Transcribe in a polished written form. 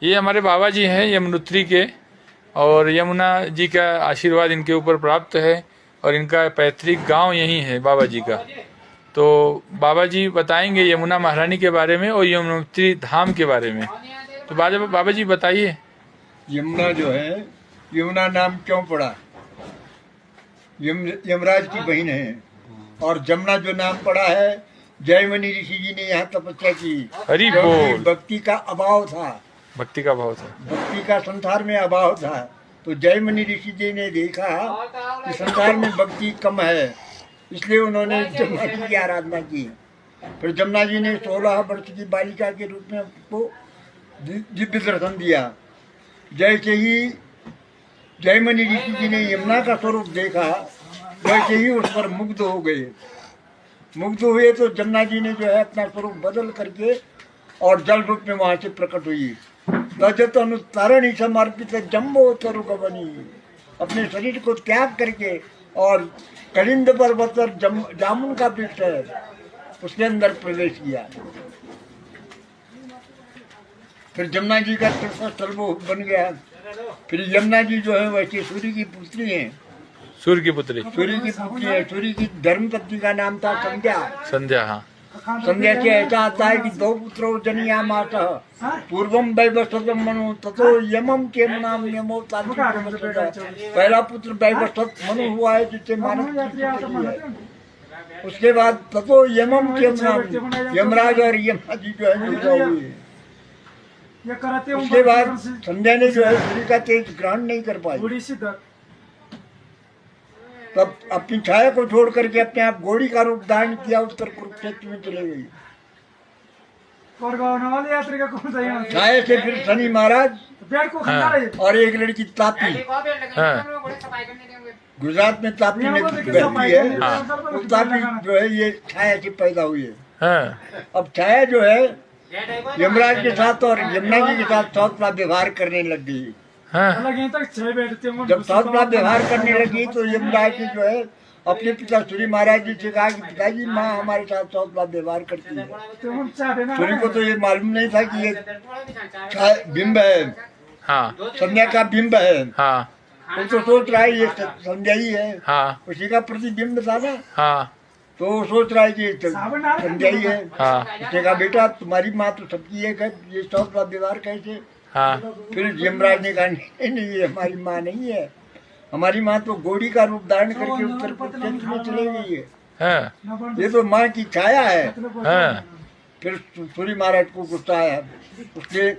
ये हमारे बाबा जी हैं यमुनोत्री के, और यमुना जी का आशीर्वाद इनके ऊपर प्राप्त है और इनका पैतृक गांव यही है बाबा जी का। तो बाबा जी बताएंगे यमुना महारानी के बारे में और यमुनोत्री धाम के बारे में। तो बाबा जी बताइए। यमुना जो है, यमुना नाम क्यों पड़ा? यमराज की बहन है। और जमुना जो नाम पड़ा है, जयमनी ऋषि जी ने यहाँ तपस्या की। हरि बोल। भक्ति का अभाव था, भक्ति का भाव था, भक्ति का संसार में अभाव था। तो जयमनी ऋषि जी ने देखा कि संसार में भक्ति कम है, इसलिए उन्होंने जमुना जी की आराधना की। फिर जमुना जी ने 16 वर्ष की बालिका के रूप में उनको दिव्य दर्शन दिया। जैसे ही जयमनी ऋषि जी ने यमुना का स्वरूप देखा, वैसे ही उस पर मुग्ध हो गए। मुग्ध हुए तो जमुना जी ने जो है अपना स्वरूप बदल करके और जल रूप में वहां से प्रकट हुई। तजत अनुतारणी समर्पित जम्बो तरुगवनी, अपने शरीर को त्याग करके और कलिंद पर्वत पर जामुन का वृक्ष है उसके अंदर प्रवेश किया। फिर जमुना जी का तीर्थस्थल वो बन गया। फिर यमुना जी जो है वैसे सूर्य की पुत्री हैं। सूर्य की पुत्री, सूर्य की पुत्री है। सूर्य की धर्मपत्नी का नाम था संध्या। संध्या, हाँ। संध्या से ऐसा आता है कि 2 पुत्रों जनिया माता पूर्वम वैवस्वतम मनु ततो यमम के नाम यमो तांत्रिक। पहला पुत्र वैवस्वत मनु हुआ है, जिससे मानव की पुत्री है। उसके बाद ततो यमम के नाम यमराज और यमुना जी जो है जुड़ा हुई है। उसके बाद संध्या ने जो है सूर्य का तेज ग्रहण नहीं कर पाई, तब अपनी छाया को छोड़ करके अपने आप घोड़ी का रूप धारण किया, उत्तर कुरुक्षेत्र में चले गई। छाया से फिर शनि महाराज और एक लड़की तापी, गुजरात में तापी में बहती है, वो तापी जो है ये छाया से पैदा हुई है। अब छाया जो है यमराज के साथ और यमुना जी के साथ सौतला व्यवहार करने लग गई। जब सौतला व्यवहार करने लगी तो यमराज जी जो है अपने पिता सूर्य महाराज जी से कहा कि पिताजी माँ हमारे साथ सौतला व्यवहार करती है। सूर्य को तो ये मालूम नहीं था कि ये बिंब है, हाँ, संध्या का बिंब है। हाँ, वो तो सोच रहा है ये संध्या ही है, हाँ, उसी का प्रतिबिंब था ना। हाँ, तो वो सोच रहा है कि संध्या ही है। हाँ, उसने कहा बेटा तुम्हारी माँ तो सबकी एक है, ये सौतला व्यवहार कैसे? हाँ। फिर यमराज ने कहा नहीं, ये हमारी माँ नहीं है, हमारी माँ तो घोड़ी का रूप धारण करके उत्तर कुरुक्षेत्र में चली गई है, ये तो माँ की छाया है। फिर सूर्य महाराज को गुस्सा आया, उसने